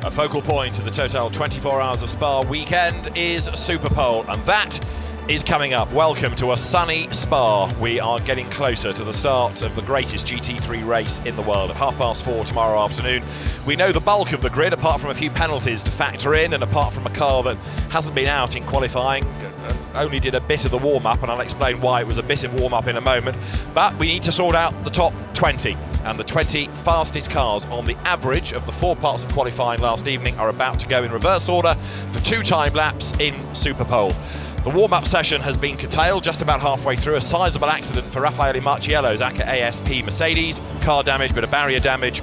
A focal point of the total 24 Hours of Spa weekend is Superpole, and that is coming up. Welcome to a sunny Spa. We are getting closer to the start of the greatest GT3 race in the world. At 4:30 tomorrow afternoon, we know the bulk of the grid, apart from a few penalties to factor in, and apart from a car that hasn't been out in qualifying, only did a bit of the warm-up, and I'll explain why it was a bit of warm-up in a moment. But we need to sort out the top 20, and the 20 fastest cars on the average of the 4 parts of qualifying last evening are about to go in reverse order for 2 time laps in Superpole. The warm-up session has been curtailed just about halfway through. A sizable accident for Raffaele Marciello's ACA ASP Mercedes. Car damage, bit of barrier damage.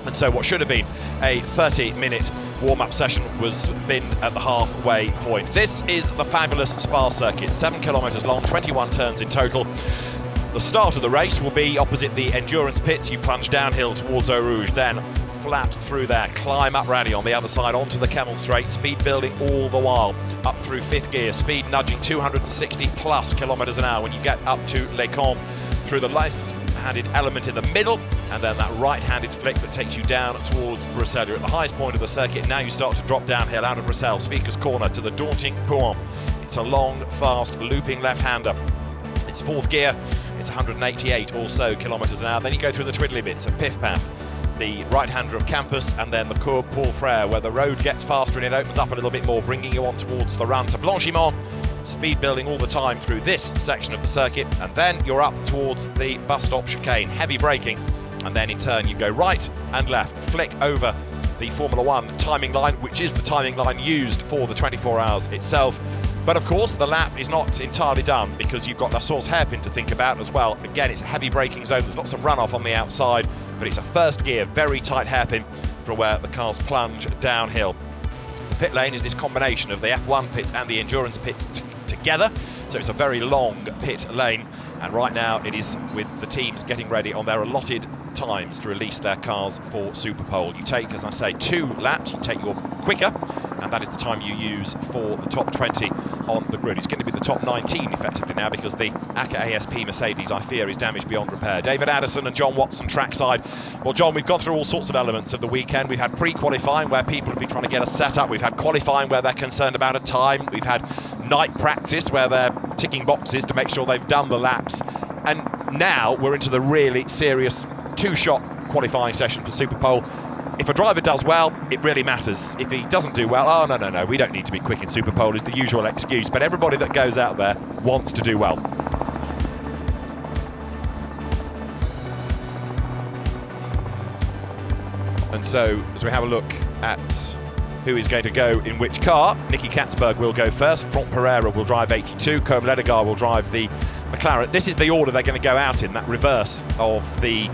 And so what should have been a 30-minute warm-up session was been at the halfway point. This is the fabulous Spa circuit, 7 kilometres long, 21 turns in total. The start of the race will be opposite the endurance pits. You plunge downhill towards Eau Rouge, then flat through there, climb up Rally on the other side onto the Kemmel Straight, speed building all the while, up through 5th gear, speed nudging 260 plus kilometres an hour when you get up to Les Combes, through the left-handed element in the middle, and then that right-handed flick that takes you down towards Bruxelles. You're at the highest point of the circuit. Now you start to drop downhill out of Bruxelles, Speaker's Corner, to the daunting Pouhon. It's a long, fast, looping left-hander. It's 4th gear, it's 188 or so kilometres an hour. Then you go through the twiddly bits of Piff Path, the right-hander of Campus, and then the Courbe Paul Frere, where the road gets faster and it opens up a little bit more, bringing you on towards the run to Blanchimont. Speed building all the time through this section of the circuit, and then you're up towards the bus stop chicane, heavy braking, and then in turn you go right and left, flick over the Formula 1 timing line, which is the timing line used for the 24 hours itself. But of course, the lap is not entirely done, because you've got La Source hairpin to think about as well. Again, it's a heavy braking zone. There's lots of runoff on the outside, but it's a first gear, very tight hairpin for where the cars plunge downhill. The pit lane is this combination of the F1 pits and the endurance pits together. So it's a very long pit lane. And right now it is with the teams getting ready on their allotted times to release their cars for Superpole. You take, as I say, 2 laps. You take your quicker, and that is the time you use for the top 20 on the grid. It's going to be the top 19 effectively now, because the ACA ASP Mercedes, I fear, is damaged beyond repair. David Addison and John Watson trackside. Well, John, we've gone through all sorts of elements of the weekend. We've had pre-qualifying where people have been trying to get us set up. We've had qualifying where they're concerned about a time. We've had night practice where they're ticking boxes to make sure they've done the laps. And now we're into the really serious 2-shot qualifying session for Superpole. If a driver does well, it really matters. If he doesn't do well, oh, no, we don't need to be quick in Superpole, is the usual excuse. But everybody that goes out there wants to do well. And so, as we have a look at who is going to go in which car, Nicky Katzberg will go first, Franck Pereira will drive 82, Combes Ledegaard will drive the McLaren. This is the order they're going to go out in, that reverse of the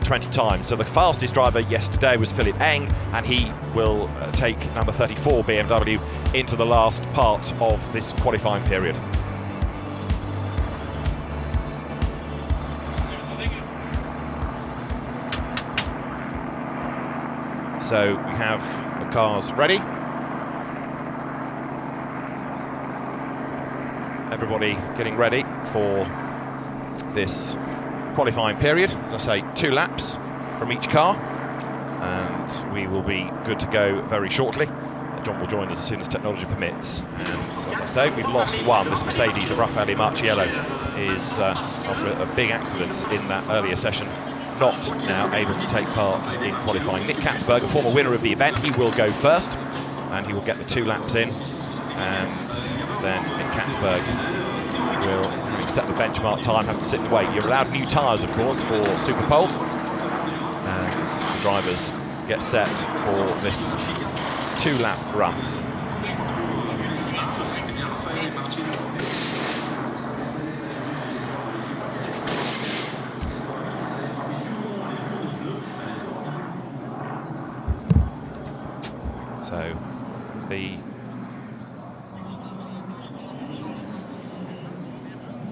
20 times. So the fastest driver yesterday was Philippe Eng, and he will take number 34 BMW into the last part of this qualifying period. So we have the cars ready. Everybody getting ready for this qualifying period. As I say, 2 laps from each car, and we will be good to go very shortly. John will join us as soon as technology permits. And as I say, we've lost one. This Mercedes of Raffaele Marciello is, after a big accident in that earlier session, not now able to take part in qualifying. Nick Katzberg, a former winner of the event, he will go first, and he will get the 2 laps in. And then Nick Katzberg will, having set the benchmark time, have to sit and wait. You're allowed new tyres, of course, for Superpole, and the drivers get set for this 2-lap run.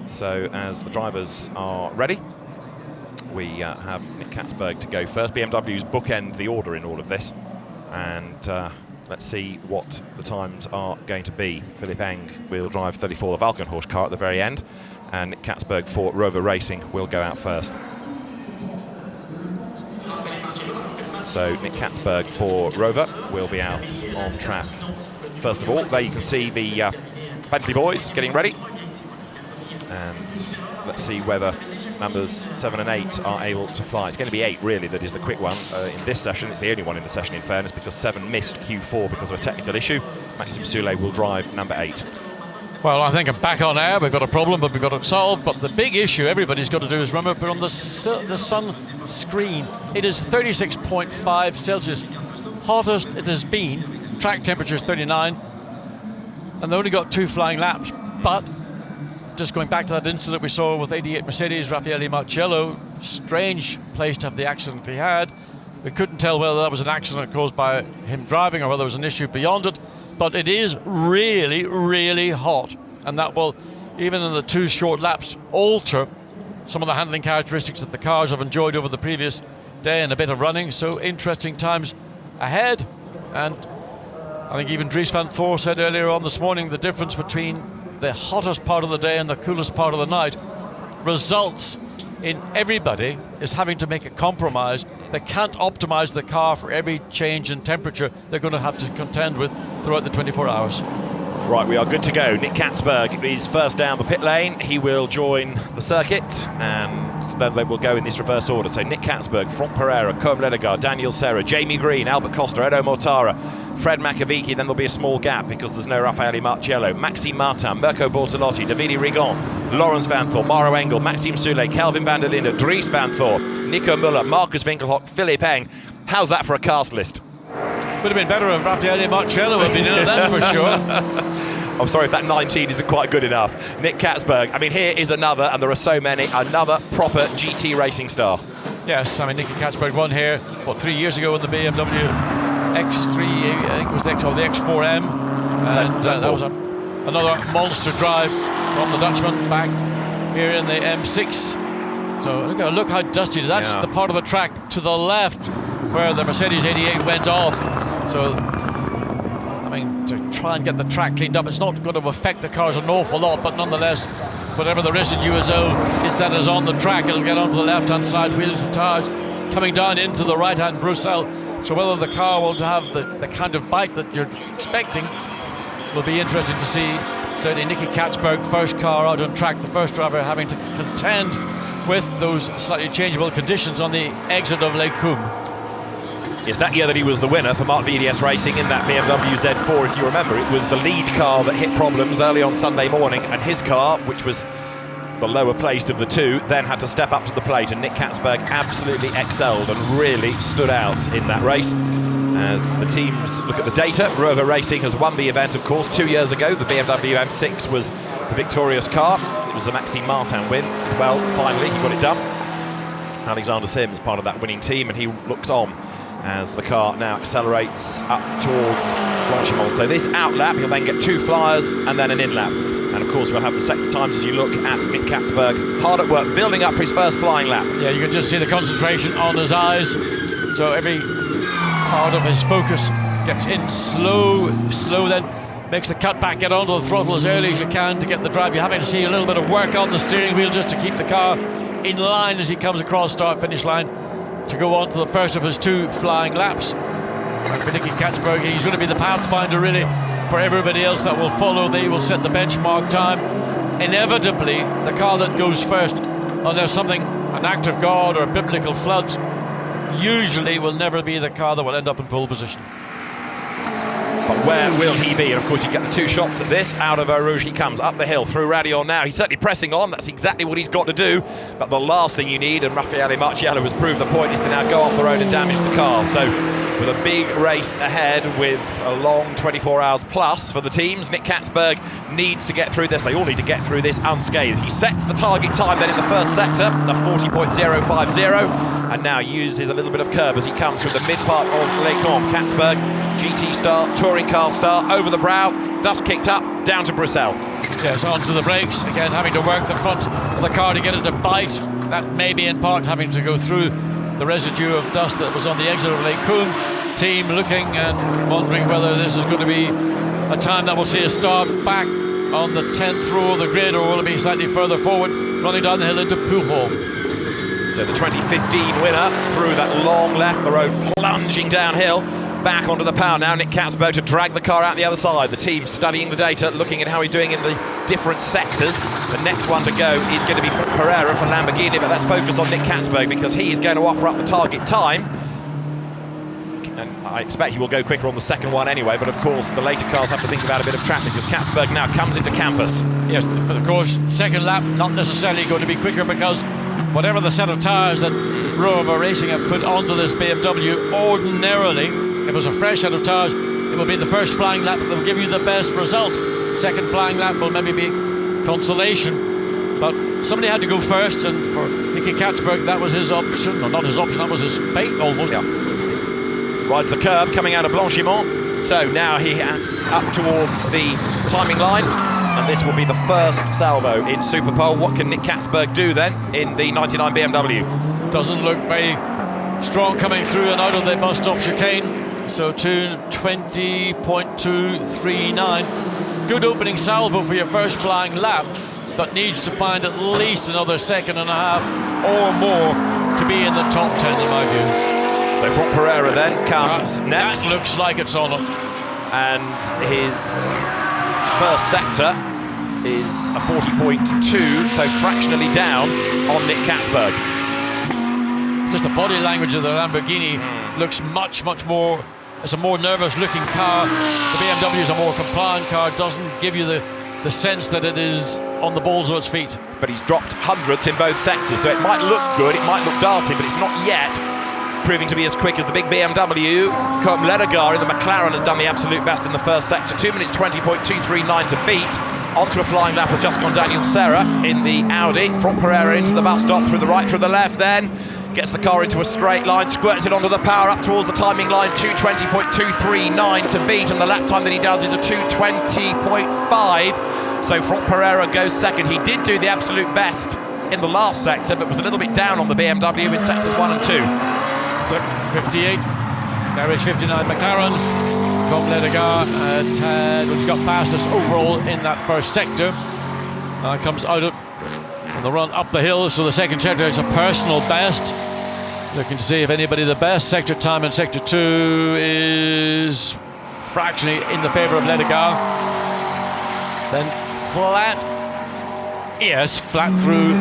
So as the drivers are ready, we have Nick Katzberg to go first. BMW's bookend the order in all of this, and let's see what the times are going to be. Philippe Eng will drive 34, the Valkenhorst car at the very end, and Nick Katzberg for Rover Racing will go out first. So Nick Katzberg for Rover will be out on track. First of all, there you can see the Bentley boys getting ready. And let's see whether numbers 7 and 8 are able to fly. It's going to be 8, really, that is the quick one in this session. It's the only one in the session, in fairness, because 7 missed Q4 because of a technical issue. Maxime Soulet will drive number 8. Well, I think I'm back on air. We've got a problem, but we've got it solved. But the big issue everybody's got to do is remember to put on the sun screen. It is 36.5 Celsius. Hottest it has been. Track temperature is 39. And they only got 2 flying laps. But just going back to that incident we saw with 88 Mercedes, Raffaele Marciello, strange place to have the accident he had. We couldn't tell whether that was an accident caused by him driving or whether there was an issue beyond it. But it is really, really hot. And that will, even in the 2 short laps, alter some of the handling characteristics that the cars have enjoyed over the previous day and a bit of running. So interesting times ahead. And I think even Dries van Thor said earlier on this morning, the difference between the hottest part of the day and the coolest part of the night results in everybody is having to make a compromise. They can't optimize the car for every change in temperature they're going to have to contend with throughout the 24 hours. Right, we are good to go. Nick Katzberg is first down the pit lane. He will join the circuit, and then they will go in this reverse order. So Nick Katzberg, Franck Pereira, Côme Ledegaard, Daniel Serra, Jamie Green, Albert Costa, Edo Mortara, Fred Makovici. Then there'll be a small gap because there's no Raffaele Marciello. Maxime Martin, Mirko Bortolotti, Davide Rigon, Lawrence Van Thor, Maro Engel, Maxime Soulet, Kelvin van der Linde, Dries Van Thor, Nico Müller, Marcus Winkelhock, Philippe Eng. How's that for a cast list? Would have been better if Raffaele Marciello had been in it, that's for sure. I'm sorry if that 19 isn't quite good enough. Nick Katzberg, I mean, here is another, and there are so many, another proper GT racing star. Yes, I mean, Nicky Katzberg won here, 3 years ago in the BMW X3, I think it was the X4M. And that was another monster drive from the Dutchman back here in the M6. So look how dusty, that's the part of the track to the left where the Mercedes 88 went off. So, I mean, to try and get the track cleaned up, it's not going to affect the cars an awful lot, but nonetheless, whatever the residue is that is on the track, it'll get onto the left-hand side, wheels and tires, coming down into the right-hand Bruxelles. So whether the car will have the kind of bite that you're expecting will be interesting to see. Certainly Nicky Katzberg, first car out on track, the first driver having to contend with those slightly changeable conditions on the exit of Lake Combe. Yes, that year that he was the winner for Marc VDS Racing in that BMW Z4, if you remember, it was the lead car that hit problems early on Sunday morning, and his car, which was the lower placed of the two, then had to step up to the plate, and Nick Katzberg absolutely excelled and really stood out in that race. As the teams look at the data, Rover Racing has won the event, of course. 2 years ago, the BMW M6 was the victorious car. It was a Maxime Martin win as well. Finally, he got it done. Alexander Sims, part of that winning team, and he looks on as the car now accelerates up towards Blanchimont. So this outlap, he'll then get 2 flyers and then an inlap. And of course, we'll have the sector times as you look at Nick Katzberg. Hard at work, building up for his first flying lap. Yeah, you can just see the concentration on his eyes. So every part of his focus gets in slow then makes the cut back, get onto the throttle as early as you can to get the drive. You're having to see a little bit of work on the steering wheel just to keep the car in line as he comes across start-finish line to go on to the first of his 2 flying laps. And for Nicky Katzberg, he's going to be the pathfinder really for everybody else that will follow. They will set the benchmark time. Inevitably, the car that goes first, unless something, an act of God or biblical floods, usually will never be the car that will end up in pole position. But where will he be? And of course, you get the 2 shots at this. Out of Eau Rouge he comes, up the hill, through Radion now. He's certainly pressing on. That's exactly what he's got to do. But the last thing you need, and Raffaele Marciello has proved the point, is to now go off the road and damage the car. So with a big race ahead, with a long 24 hours plus for the teams, Nick Katzberg needs to get through this. They all need to get through this unscathed. He sets the target time then in the first sector, the 40.050, and now uses a little bit of curb as he comes through the mid part of Les Combes. Katzberg, GT star, touring car star, over the brow, dust kicked up, down to Bruxelles. Yes, onto the brakes, again having to work the front of the car to get it to bite. That may be in part having to go through the residue of dust that was on the exit of Lake Combe. Team looking and wondering whether this is going to be a time that will see us start back on the 10th row of the grid, or will it be slightly further forward, running down the hill into Pujol. So the 2015 winner through that long left, the road plunging downhill, back onto the power now. Nick Katzberg to drag the car out the other side. The team studying the data, looking at how he's doing in the different sectors. The next one to go is going to be Pereira for Lamborghini, but let's focus on Nick Katzberg because he is going to offer up the target time. And I expect he will go quicker on the second one anyway, but of course the later cars have to think about a bit of traffic as Katzberg now comes into campus. Yes, but of course, second lap not necessarily going to be quicker because whatever the set of tyres that Rover Racing have put onto this BMW, ordinarily, if it was a fresh set of tyres, it will be the first flying lap that will give you the best result. Second flying lap will maybe be consolation, but somebody had to go first, and for Nicky Katzberg, that was his option, or not his option, that was his fate almost. Yeah. Rides the curb coming out of Blanchimont, so now he heads up towards the timing line, and this will be the first salvo in Superpole. What can Nick Katzberg do then in the 99 BMW? Doesn't look very strong coming through and out of the bus stop chicane, so 2:20.239. Good opening salvo for your first flying lap, but needs to find at least another second and a half or more to be in the top 10 in my view. So Franck Pereira then comes next. That looks like it's on him. And his first sector is a 40.2, so fractionally down on Nick Katzberg. Just the body language of the Lamborghini looks much more. It's a more nervous looking car. The BMW is a more compliant car, doesn't give you the sense that it is on the balls of its feet. But he's dropped hundredths in both sectors, so it might look good, it might look darting, but it's not yet proving to be as quick as the big BMW. Koen Ledegaard in the McLaren has done the absolute best in the first sector, 2:20.239 to beat. Onto a flying lap has just gone Daniel Serra in the Audi. Franck Pereira into the bus stop, through the right, through the left, then gets the car into a straight line, squirts it onto the power up towards the timing line, 2:20.239 to beat, and the lap time that he does is a 2:20.5. So Franck Pereira goes second. He did do the absolute best in the last sector, but was a little bit down on the BMW in sectors 1 and 2. 58, garage 59 McLaren. Koen Ledegaard he's got fastest overall in that first sector. Comes out of on the run up the hill, so the second sector is a personal best. Looking to see if anybody the best. Sector time in sector 2 is fractionally in the favour of Ledegaard. Then flat, yes, flat through.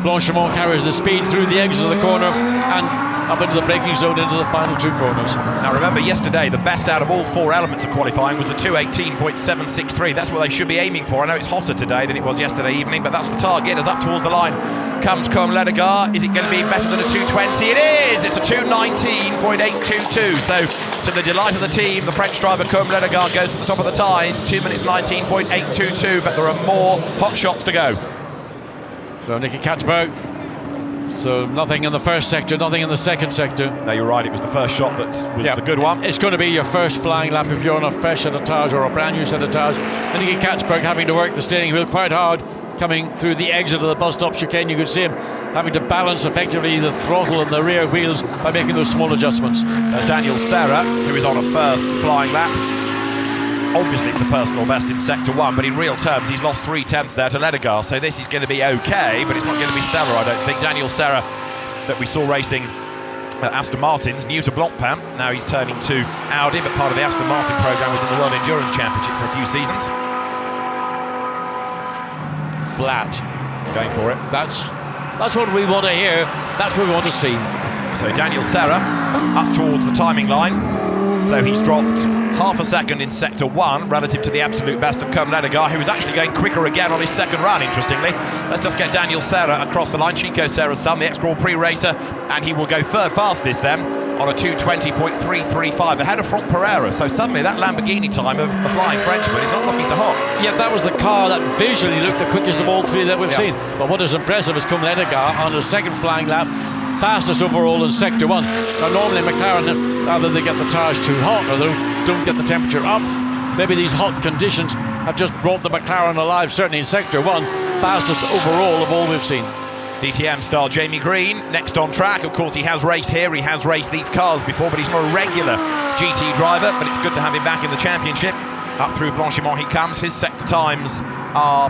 Blanchimont carries the speed through the exit of the corner and up into the braking zone into the final two corners. Now remember, yesterday the best out of all four elements of qualifying was a 2:18.763. That's what they should be aiming for. I know it's hotter today than it was yesterday evening, but that's the target. As up towards the line comes Koen Ledegaard. Is it going to be better than a 2:20? It is! It's a 2:19.822. So to the delight of the team, the French driver Koen Ledegaard goes to the top of the times, 2:19.822, but there are more hot shots to go. So Nicky Katzberg. So nothing in the first sector, nothing in the second sector. No, you're right, it was the first shot that was the good one. It's going to be your first flying lap if you're on a fresh set of tyres or a brand new set of tyres. And Nicky Katzberg having to work the steering wheel quite hard coming through the exit of the bus stop chicane. You could see him having to balance effectively the throttle and the rear wheels by making those small adjustments. Daniel Serra, who is on a first flying lap. Obviously it's a personal best in sector 1, but in real terms he's lost 3/10 there to Ledegaard, so this is going to be okay, but it's not going to be stellar, I don't think. Daniel Serra, that we saw racing Aston Martin's, new to Blancpain, now he's turning to Audi, but part of the Aston Martin programme within the World Endurance Championship for a few seasons. Flat. Going for it. That's what we want to hear, that's what we want to see. So Daniel Serra up towards the timing line, so he's dropped half a second in sector 1 relative to the absolute best of Koen Ledegaard, who was actually going quicker again on his second run, interestingly. Let's just get Daniel Serra across the line. Chico Serra's son, the ex-Grand Prix racer, and he will go third fastest then on a 2:20.335 ahead of Franck Pereira. So suddenly that Lamborghini time of the flying Frenchman is not looking so hot. Yeah, that was the car that visually looked the quickest of all three that we've seen. But what is impressive is Koen Ledegaard on the second flying lap, fastest overall in sector 1. Now normally McLaren, either they get the tyres too hot or they don't get the temperature up. Maybe these hot conditions have just brought the McLaren alive, certainly in sector 1, fastest overall of all we've seen. DTM star Jamie Green next on track. Of course he has raced here, he has raced these cars before, but he's not a regular GT driver, but it's good to have him back in the championship. Up through Blanchimont he comes. His sector times are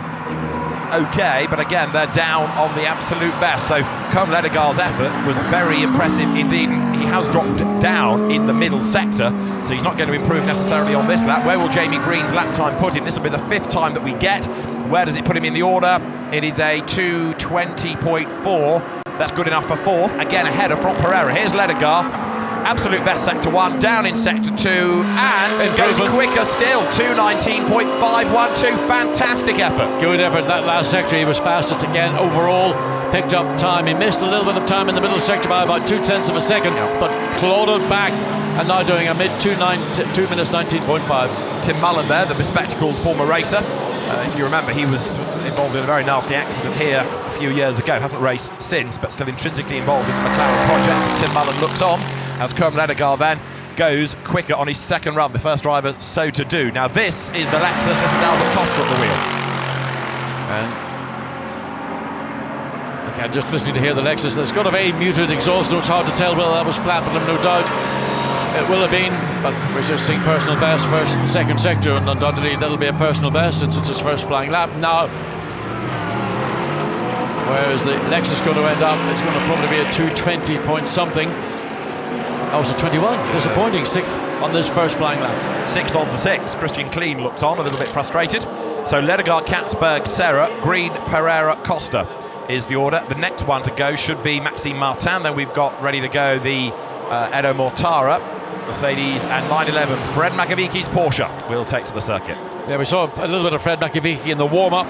okay, but again, they're down on the absolute best. So Colm Ledegaard's effort was very impressive indeed. He has dropped down in the middle sector, so he's not going to improve necessarily on this lap. Where will Jamie Green's lap time put him? This will be the 5th time that we get. Where does it put him in the order? It is a 2:20.4. That's good enough for 4th. Again, ahead of front Pereira. Here's Ledegaard. Absolute best sector 1, down in sector 2, and it goes quicker still. 2:19.512. Fantastic effort. Good effort. That last sector, he was fastest again overall. Picked up time. He missed a little bit of time in the middle sector by about 0.2 of a second, but clawed it back, and now doing a mid 2 minutes 19.5. Tim Mullen there, the bespectacled former racer. If you remember, he was involved in a very nasty accident here a few years ago. Hasn't raced since, but still intrinsically involved in the McLaren project. Tim Mullen looks on as Colm Ledegaard then goes quicker on his second run. The first driver so to do. Now this is the Lexus. This is Albert Costa at the wheel. And okay, just listening to hear the Lexus. There's got a very muted exhaust note. It's hard to tell whether that was flat, but no doubt it will have been. But we're just seeing personal best first and second sector, and undoubtedly that'll be a personal best since it's his first flying lap. Now, where is the Lexus going to end up? It's going to probably be a 2:20 point something. Oh, it's a 21. Disappointing. 6th on this first flying lap. 6th of the 6. Christian Kleen looked on, a little bit frustrated. So Ledegaard, Katzberg, Serra, Green, Pereira, Costa is the order. The next one to go should be Maxime Martin. Then we've got ready to go the Edo Mortara, Mercedes, and line 11, Fred Makaviki's Porsche will take to the circuit. Yeah, we saw a little bit of Fred Makaviki in the warm-up.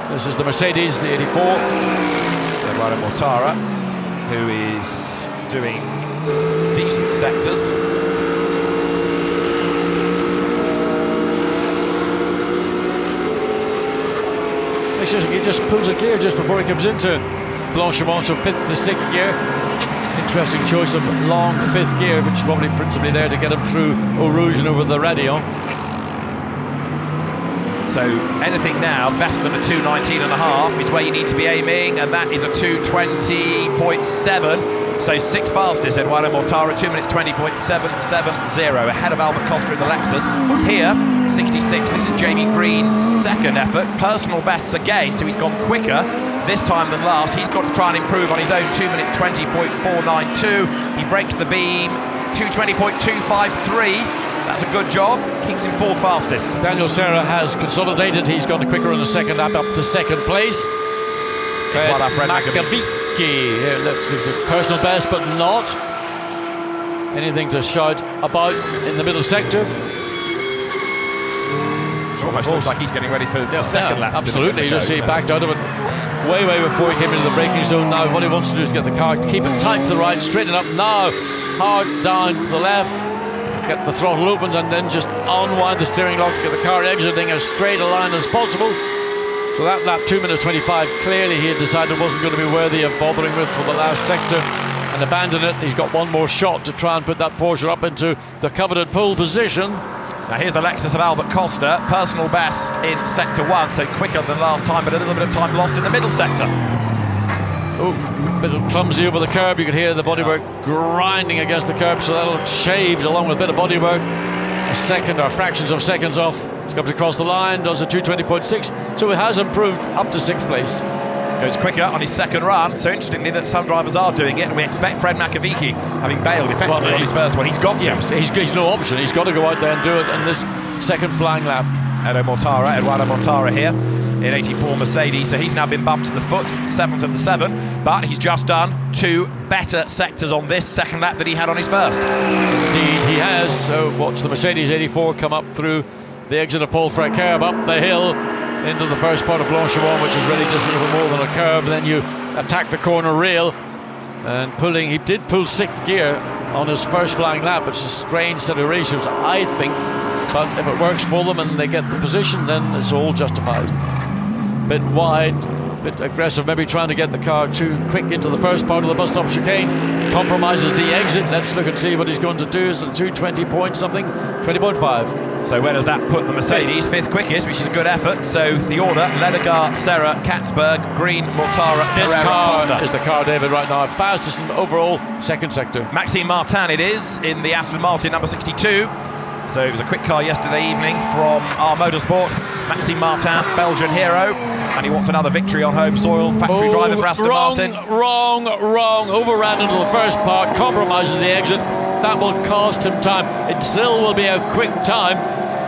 This is the Mercedes, the 84. Eduardo Mortara, who is doing decent sectors. He just pulls a gear just before he comes into Blancpain, so 5th to 6th gear. Interesting choice of long 5th gear, which is probably principally there to get him through Eau Rouge and over the radio. So anything now better than a 2:19.5 is where you need to be aiming, and that is a 2:20.7. So 6th fastest, Eduardo Mortara, 2 minutes 20.770, ahead of Albert Costa in the Lexus. Here, 66th, this is Jamie Green's second effort, personal bests again, so he's gone quicker this time than last. He's got to try and improve on his own 2 minutes 20.492. He breaks the beam, 2:20.253. That's a good job, keeps him 4th fastest. Daniel Serra has consolidated, he's gone quicker in the second lap up to 2nd place. Fred Makaviki, let's do the personal best, but not anything to shout about in the middle sector. It almost looks like he's getting ready for the second lap. Absolutely, you just see he backed out of it way before he came into the braking zone. Now what he wants to do is get the car, keep it tight to the right, straighten up now, hard down to the left, get the throttle opened, and then just unwind the steering lock to get the car exiting as straight a line as possible. So that lap, 2 minutes 25, clearly he had decided wasn't going to be worthy of bothering with for the last sector and abandoned it. He's got one more shot to try and put that Porsche up into the coveted pole position. Now here's the Lexus of Albert Costa, personal best in sector 1, so quicker than last time, but a little bit of time lost in the middle sector. Oh, a bit clumsy over the curb. You could hear the bodywork grinding against the curb, so that'll shaved along with a bit of bodywork. A second or fractions of seconds off. He comes across the line, does a 2:20.6, so it has improved up to 6th place. Goes quicker on his second run, so interestingly that some drivers are doing it, and we expect Fred Makaviki, having bailed effectively on his first one, he's got to. Yes, he's no option, he's got to go out there and do it in this second flying lap. Eduardo Mortara here in 84 Mercedes, so he's now been bumped to the foot, 7th of the 7, but he's just done 2 better sectors on this second lap that he had on his first. Indeed he has, so watch the Mercedes 84 come up through the exit of Paul Frickerb up the hill into the first part of Blancpain, which is really just a little more than a curve. Then you attack the corner rail and he did pull 6th gear on his first flying lap. It's a strange set of ratios, I think, but if it works for them and they get the position, then it's all justified. Bit wide, bit aggressive, maybe trying to get the car too quick into the first part of the bus stop chicane. Compromises the exit. Let's look and see what he's going to do. Is it 2:20 point something? 20.5. So where does that put the Mercedes? 5th quickest, which is a good effort. So the order, Ledegaard, Serra, Katzberg, Green, Mortara, this Pereira, car Costa. is the car, David, right now. Fastest in overall second sector. Maxime Martin it is in the Aston Martin number 62. So it was a quick car yesterday evening from SRO Motorsport, Maxime Martin, Belgian hero, and he wants another victory on home soil. Factory driver for Aston Martin. Wrong. Overran into the first part, compromises the exit. That will cost him time. It still will be a quick time.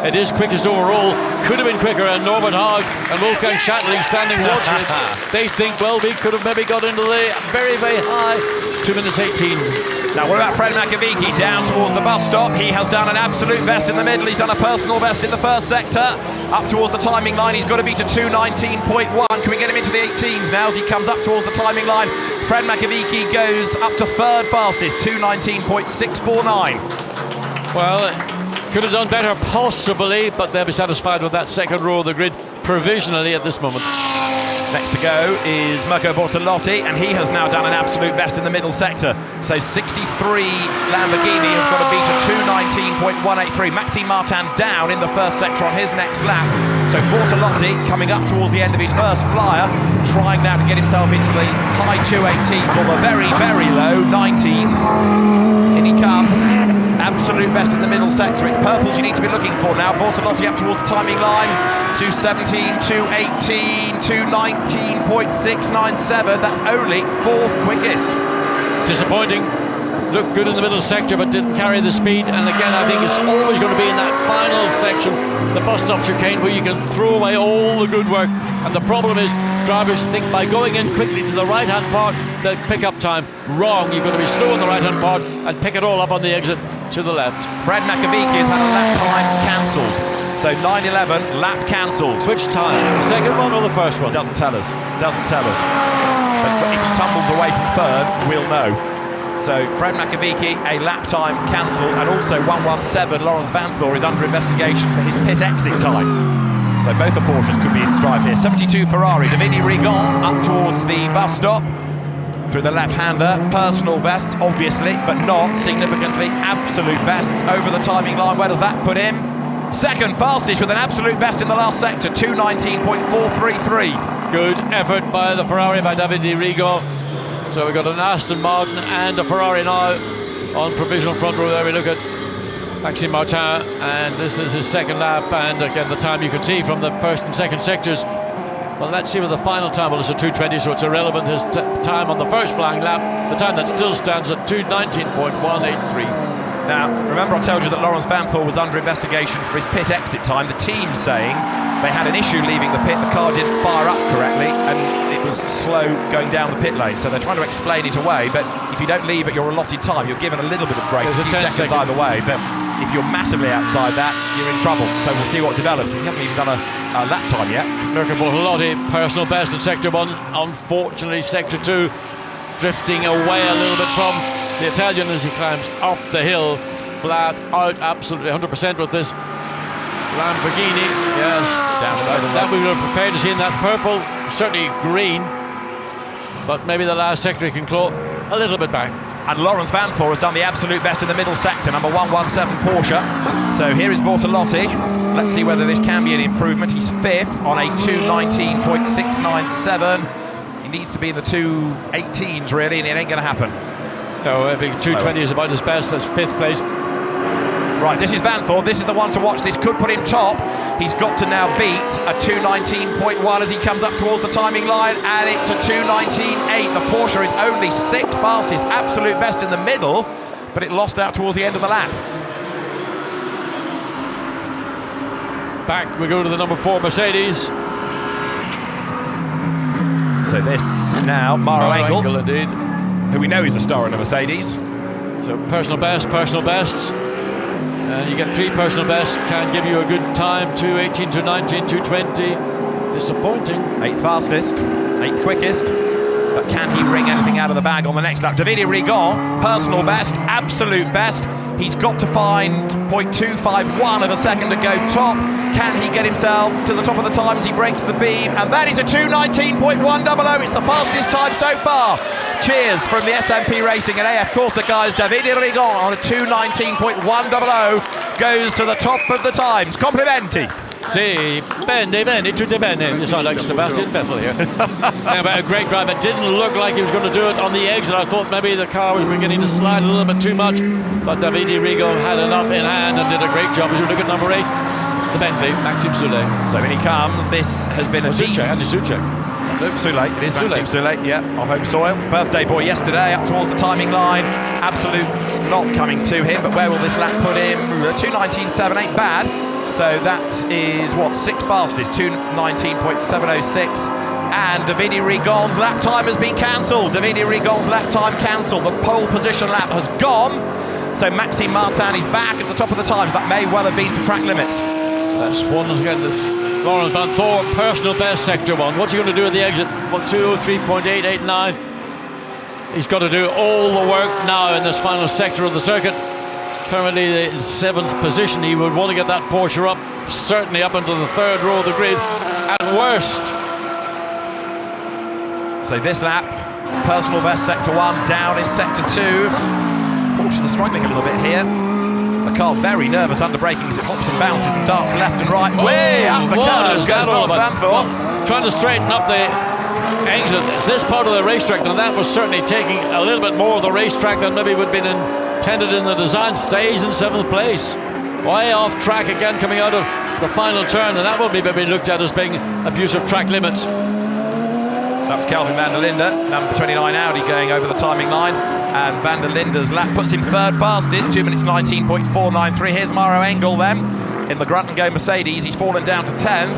It is quickest overall. Could have been quicker, and Norbert Haag and Wolfgang Schattling standing watching it. They think, well, we could have maybe got into the very, very high 2 minutes 18. Now, what about Fred Makovic down towards the bus stop? He has done an absolute best in the middle. He's done a personal best in the first sector. Up towards the timing line, he's got to be to 2:19.1. Can we get him into the 18s now as he comes up towards the timing line? Fred Makovic goes up to third fastest, 2:19.649. Well, could have done better possibly, but they'll be satisfied with that second row of the grid provisionally at this moment. Next to go is Mirko Bortolotti, and he has now done an absolute best in the middle sector. So 63 Lamborghini has got to beat a 2:19.183. Maxime Martin down in the first sector on his next lap. So Bortolotti coming up towards the end of his first flyer, trying now to get himself into the high 218s or the very, very low 19s. In he comes. Absolute best in the middle sector. It's purples you need to be looking for now. Bortolotti up towards the timing line. 2:17, 2:18, 2:19.697. That's only fourth quickest. Disappointing. Looked good in the middle sector, but didn't carry the speed. And again, I think it's always going to be in that final section, the bus stop chicane, where you can throw away all the good work. And the problem is, drivers think by going in quickly to the right-hand part, they'll pick up time. Wrong. You've got to be slow on the right-hand part and pick it all up on the exit to the left. Fred Makovic has had a lap time cancelled. So 9:11, lap cancelled. Which time? The second one or the first one? Doesn't tell us. But if he tumbles away from third, we'll know. So Fred Makovic, a lap time cancelled, and also 1:17, Lawrence Vanthoor is under investigation for his pit exit time. So both the Porsches could be in strife here. 72 Ferrari, Davide Rigon up towards the bus stop. Through the left-hander, personal best, obviously, but not significantly. Absolute bests over the timing line. Where does that put him? Second fastest with an absolute best in the last sector, 2:19.433. Good effort by the Ferrari, by Davide Rigon. So we've got an Aston Martin and a Ferrari now on provisional front row there. We look at Maxime Martin, and this is his second lap, and again the time you can see from the first and second sectors. Well, let's see what the final time. Well, it's a 2:20, so it's irrelevant. His time on the first flying lap, the time that still stands at 2:19.183. Now, remember I told you that Lawrence Vanthoor was under investigation for his pit exit time. The team saying they had an issue leaving the pit. The car didn't fire up correctly, and it was slow going down the pit lane. So they're trying to explain it away, but if you don't leave at your allotted time, you're given a little bit of grace, a few seconds either way. But if you're massively outside that, you're in trouble. So we'll see what develops. He hasn't even done a lap time yet. Mirko Bortolotti, personal best in Sector 1. Unfortunately, Sector 2 drifting away a little bit from the Italian as he climbs up the hill, flat out, absolutely 100% with this Lamborghini. Yes, that we were prepared to see in that purple, certainly green, but maybe the last sector he can claw a little bit back. And Lawrence Vanthoor has done the absolute best in the middle sector, number 117 Porsche. So here is Bortolotti. Let's see whether this can be an improvement. He's fifth on a 2:19.697. He needs to be in the 2:18s really, and it ain't going to happen. No, I think 2:20 is about his best. That's fifth place. Right, this is Vanthoor. This is the one to watch. This could put him top. He's got to now beat a 2:19.1 as he comes up towards the timing line, and it's a 2:19.8. The Porsche is only sixth fastest, absolute best in the middle, but it lost out towards the end of the lap. Back we go to the number 4 Mercedes. So this now, Maro Engel, indeed, who we know is a star in a Mercedes. So personal bests. And you get 3 personal bests, can give you a good time, 2:18, 2:19, 2:20. Disappointing. 8th fastest, 8th quickest. But can he wring anything out of the bag on the next lap? Davide Rigon, personal best, absolute best. He's got to find 0.251 of a second to go top. Can he get himself to the top of the time as he breaks the beam? And that is a 2:19.100. It's the fastest time so far. Cheers from the SMP Racing and AF Corsa guys. Davide Rigon on a 2:19.100 goes to the top of the times. Complimenti. Sì, bene, tutte bene. You sound like Sebastian Vettel here. Yeah, but a great drive. It didn't look like he was going to do it on the exit. I thought maybe the car was beginning to slide a little bit too much, but Davide Rigo had enough in hand and did a great job. As you look at number 8, the Bentley, Maxime Soulet. So in he comes. This has been a decent... Andy Soucek. Luke Soulet, it is Maxime Soulet, yeah, on home soil. Birthday boy yesterday, up towards the timing line. Absolute not coming to him, but where will this lap put him? 2:19.7 ain't bad. So that is what, 6th fastest, 2:19.706. And Davide Rigon's lap time has been cancelled. Davide Rigon's lap time cancelled. The pole position lap has gone. So Maxime Martin is back at the top of the times. That may well have been for track limits. That's one again. This Laurens Vanthoor, personal best sector 1. What's he going to do at the exit? 2:03.889. He's got to do all the work now in this final sector of the circuit. Currently in 7th position. He would want to get that Porsche up, certainly up into the 3rd row of the grid at worst. So this lap, personal best sector 1, down in sector 2. Porsches are struggling a little bit here. The car very nervous under braking as it hops and bounces and darts left and right. Way up the curve goes Laurens Vanthoor. Trying to straighten up the exit. It's this part of the racetrack, and that was certainly taking a little bit more of the racetrack than maybe would have been intended in the design. Stays in 7th place. Way off track again coming out of the final turn, and that will be maybe looked at as being abuse of track limits. That was Kelvin van der Linde, number 29 Audi, going over the timing line. And van der Linde's lap puts him 3rd fastest, 2:19.493. Here's Mauro Engel then, in the Grunt & Go Mercedes. He's fallen down to 10th.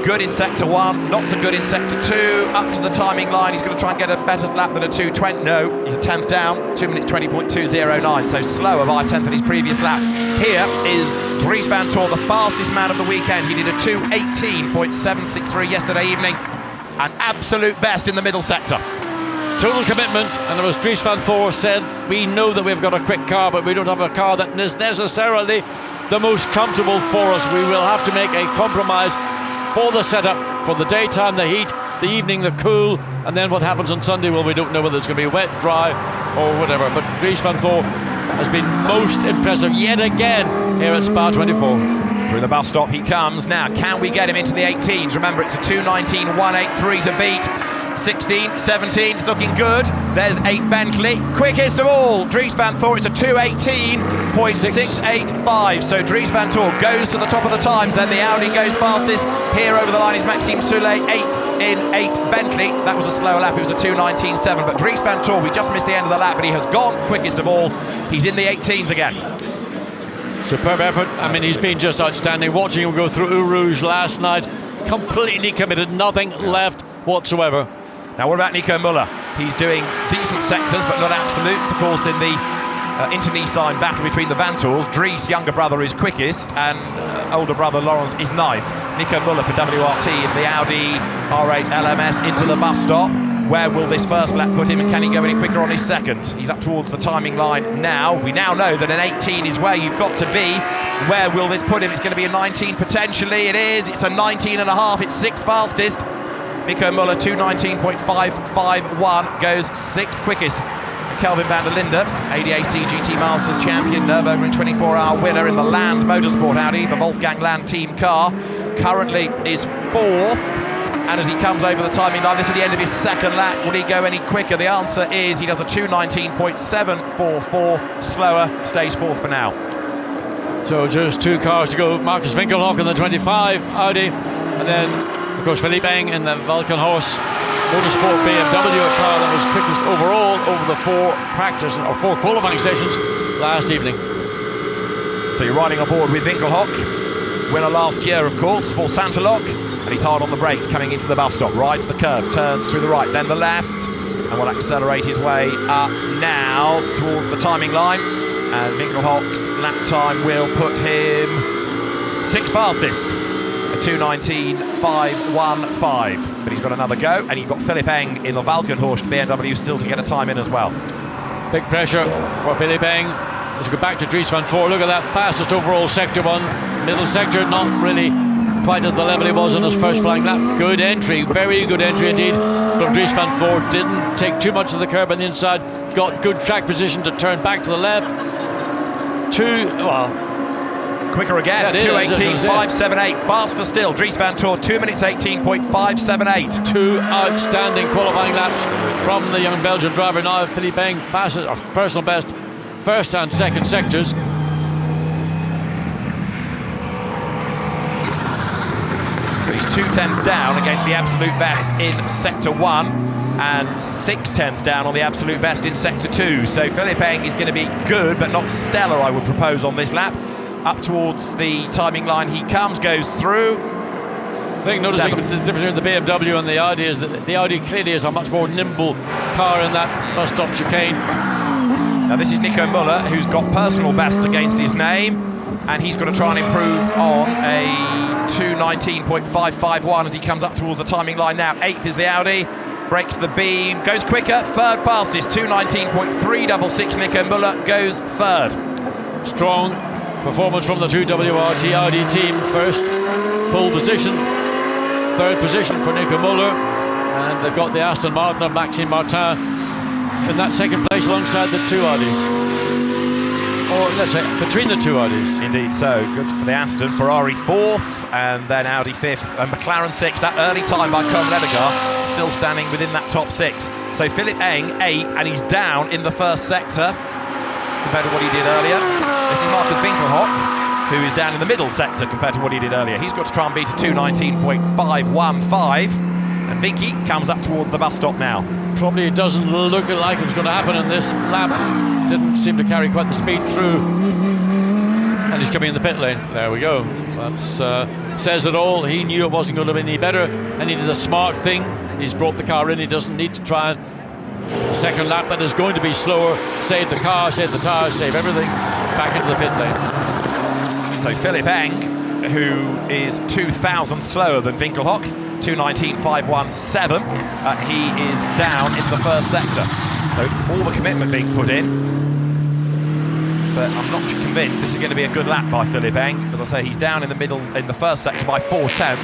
Good in sector 1, not so good in sector 2. Up to the timing line, he's going to try and get a better lap than a 2:20. No, he's a 10th down, 2:20.209. So slower by a 10th than his previous lap. Here is Dries Vanthoor, the fastest man of the weekend. He did a 2:18.763 yesterday evening. An absolute best in the middle sector. Total commitment, and as Dries Vanthoor said, we know that we've got a quick car, but we don't have a car that is necessarily the most comfortable for us. We will have to make a compromise for the setup, for the daytime, the heat, the evening, the cool, and then what happens on Sunday, well, we don't know whether it's going to be wet, dry, or whatever. But Dries Vanthoor has been most impressive yet again here at Spa 24. Through the bus stop he comes. Now, can we get him into the 18s? Remember, it's a 2:19.183 to beat. 16, 17, it's looking good. There's 8 Bentley. Quickest of all, Dries Vanthoor, it's a 2:18.685. So Dries Vanthoor goes to the top of the times, then the Audi goes fastest. Here over the line is Maxime Soulet, 8th in 8 Bentley. That was a slower lap, it was a 2:19.7. But Dries Vanthoor, we just missed the end of the lap, but he has gone quickest of all. He's in the 18s again. Superb effort. I mean, he's been just outstanding. Watching him go through Eau Rouge last night, completely committed, nothing left whatsoever. Now, what about Nico Müller? He's doing decent sectors, but not absolutes. Of course, in the inter-Nissan battle between the Vanthoors, Dries' younger brother is quickest, and older brother Laurens is 9th. Nico Müller for WRT in the Audi R8 LMS into the bus stop. Where will this first lap put him, and can he go any quicker on his second? He's up towards the timing line now. We now know that an 18 is where you've got to be. Where will this put him? It's going to be a 19 potentially. It is. It's a 19.5. It's 6th fastest. Nico Müller, 2:19.551, goes 6th quickest. Kelvin van der Linde, ADAC GT Masters champion, Nürburgring 24-hour winner in the Land Motorsport Audi, the Wolfgang Land team car, currently is 4th. And as he comes over the timing line, this is the end of his second lap. Will he go any quicker? The answer is he does a 2:19.744, slower, stays 4th for now. So just 2 cars to go. Marcus Winkelhock in the 25 Audi, and then of course Philippe Eng in the Valkenhorst Motorsport BMW, a car that was quickest overall over the 4 qualifying sessions last evening. So you're riding aboard with Winkelhock, winner last year of course for Santalok, and he's hard on the brakes coming into the bus stop, rides the curve, turns through the right, then the left, and will accelerate his way up now towards the timing line. And Winkelhock's lap time will put him 6th fastest, a 2:19.515. But he's got another go, and you've got Philippe Eng in the Valkenhorst BMW still to get a time in as well. Big pressure for Philippe Eng. Let's go back to Dries Vanthoor. Look at that, fastest overall sector 1. Middle sector not really quite at the level he was on his first flying lap. Good entry, very good entry indeed from Dries Vanthoor. Didn't take too much of the curb on the inside. Got good track position to turn back to the left. Quicker again, Yeah, 2:18.578. Faster still, Dries Van Toor, 2 minutes 18.578. Two outstanding qualifying laps from the young Belgian driver. Now Philippe Eng, fastest, or personal best, first and second sectors. He's 2/10 down against the absolute best in Sector 1 and 6/10 down on the absolute best in Sector 2. So Philippe Eng is going to be good, but not stellar, I would propose, on this lap. Up towards the timing line he comes, goes through. I think noticing the difference between the BMW and the Audi is that the Audi clearly is a much more nimble car in that bus stop chicane. Now this is Nico Müller, who's got personal best against his name, and he's got to try and improve on a 2:19.551 as he comes up towards the timing line now. 8th is the Audi, breaks the beam, goes quicker, third fastest, 2:19.366. Nico Müller goes third. Strong performance from the 2WRT Audi team. First pole position, third position for Nico Müller, and they've got the Aston Martin of Maxime Martin in that second place alongside the two Audis. Or let's say between the two Audis. Indeed so, good for the Aston. Ferrari 4th, and then Audi 5th, and McLaren 6th. That early time by Koeman-Edegard still standing within that top 6. So Philippe Eng 8, and he's down in the first sector compared to what he did earlier. This is Marcus Winkelhock, who is down in the middle sector compared to what he did earlier. He's got to try and beat a 2:19.515, and Vinky comes up towards the bus stop now. Probably doesn't look like it's going to happen in this lap. Didn't seem to carry quite the speed through. And he's coming in the pit lane. There we go. That says it all. He knew it wasn't going to be any better, and he did a smart thing. He's brought the car in. He doesn't need to try and a second lap that is going to be slower. Save the car, save the tires, save everything. Back into the pit lane. So Philippe Eng, who is 2,000 slower than Winkelhock, 2:19.517. He is down in the first sector. So all the commitment being put in. But I'm not convinced this is going to be a good lap by Philippe Eng. As I say, he's down in the middle in the first sector by 4/10.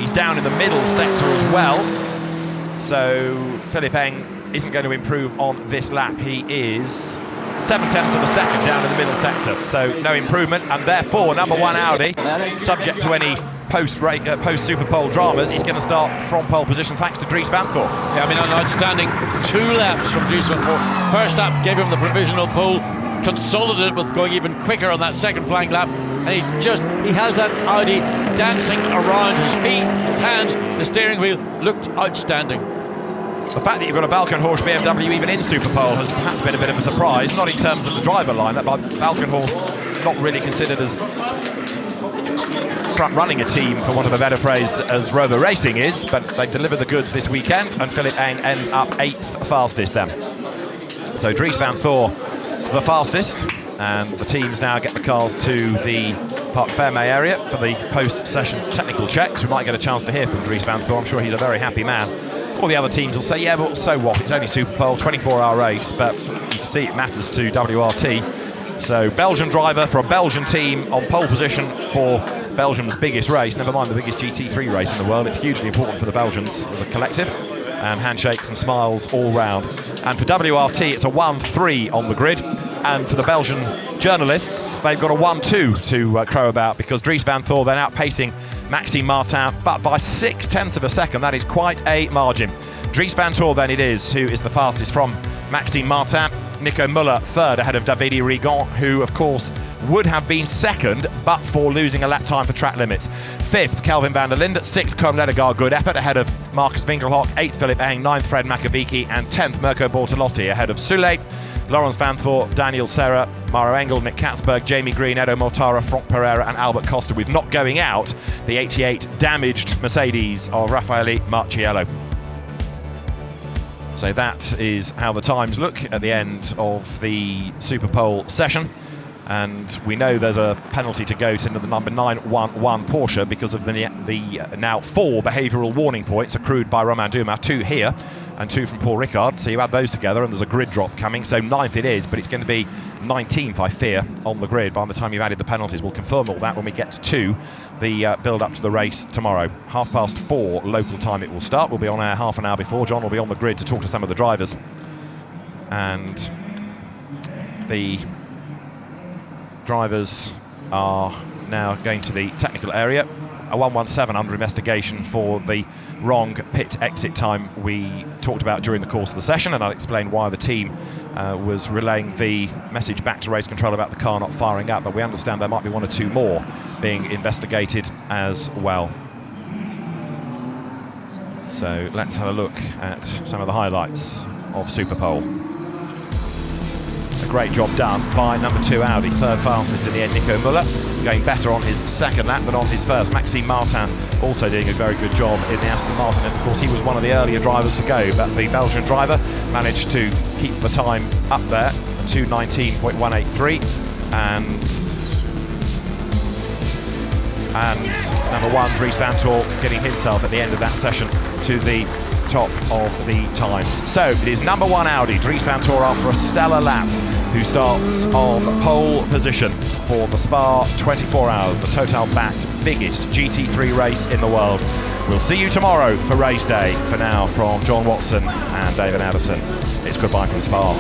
He's down in the middle sector as well. So Philippe Eng isn't going to improve on this lap. He is 7/10 of a second down in the middle sector, so no improvement, and therefore number 1 Audi, subject to any post-Super Pole dramas, is going to start from pole position thanks to Dries Van Toor. Yeah, I mean, an outstanding 2 laps from Dries Van Toor. First lap gave him the provisional pole, consolidated with going even quicker on that second flying lap, and he has that Audi dancing around his feet, his hands, the steering wheel looked outstanding. The fact that you've got a Valkenhorst BMW even in Super Pole has perhaps been a bit of a surprise, not in terms of the driver lineup, but Valkenhorst not really considered as front-running a team, for want of a better phrase, as Rover Racing is, but they delivered the goods this weekend, and Philippe Eng ends up 8th fastest then. So Dries Van Toor the fastest, and the teams now get the cars to the Parc Fermé area for the post-session technical checks. We might get a chance to hear from Dries Van Toor. I'm sure he's a very happy man. All the other teams will say, yeah, but so what? It's only Super Pole, 24-hour race, but you can see it matters to WRT. So Belgian driver for a Belgian team on pole position for Belgium's biggest race, never mind the biggest GT3 race in the world. It's hugely important for the Belgians as a collective, and handshakes and smiles all round. And for WRT, it's a 1-3 on the grid, and for the Belgian journalists, they've got a 1-2 to crow about, because Dries Van Toor then outpacing Maxime Martin, but by 6/10 of a second. That is quite a margin. Dries Van Toor then it is, who is the fastest from Maxime Martin. Nico Müller third ahead of Davide Rigon, who of course would have been second but for losing a lap time for track limits. 5th, Kelvin van der Linde. 6th, Koeman-Edegard, good effort ahead of Marcus Winkelhock. 8th, Philippe Eng. 9th, Fred Macavicchi, and 10th, Mirko Bortolotti ahead of Soule, Laurens Van Toor, Daniel Serra, Maro Engel, Nick Katzberg, Jamie Green, Edo Mortara, Franck Pereira and Albert Costa, with not going out the 88 damaged Mercedes of Raffaele Marciello. So that is how the times look at the end of the Super Pole session. And we know there's a penalty to go to the number 911 Porsche because of the now 4 behavioural warning points accrued by Romain Dumas, 2 here and 2 from Paul Ricard. So you add those together and there's a grid drop coming. So 9th it is, but it's going to be 19th, I fear, on the grid by the time you've added the penalties. We'll confirm all that when we get to the build-up to the race tomorrow. 4:30 local time it will start. We'll be on air half an hour before. John will be on the grid to talk to some of the drivers. And the drivers are now going to the technical area. A 117 under investigation for the wrong pit exit time we talked about during the course of the session, and I'll explain why the team was relaying the message back to race control about the car not firing up, but we understand there might be 1 or 2 more being investigated as well. So let's have a look at some of the highlights of Superpole. A great job done by number 2 Audi, third fastest in the end, Nico Müller, going better on his second lap than on his first. Maxime Martin also doing a very good job in the Aston Martin, and of course he was one of the earlier drivers to go, but the Belgian driver managed to keep the time up there, 2:19.183, and number 1 Dries van Tor getting himself at the end of that session to the top of the times. So it is number 1 Audi, Dries van Tor, after a stellar lap, who starts on pole position for the Spa 24 Hours, the Total-backed biggest GT3 race in the world. We'll see you tomorrow for race day. For now, from John Watson and David Addison, it's goodbye from Spa.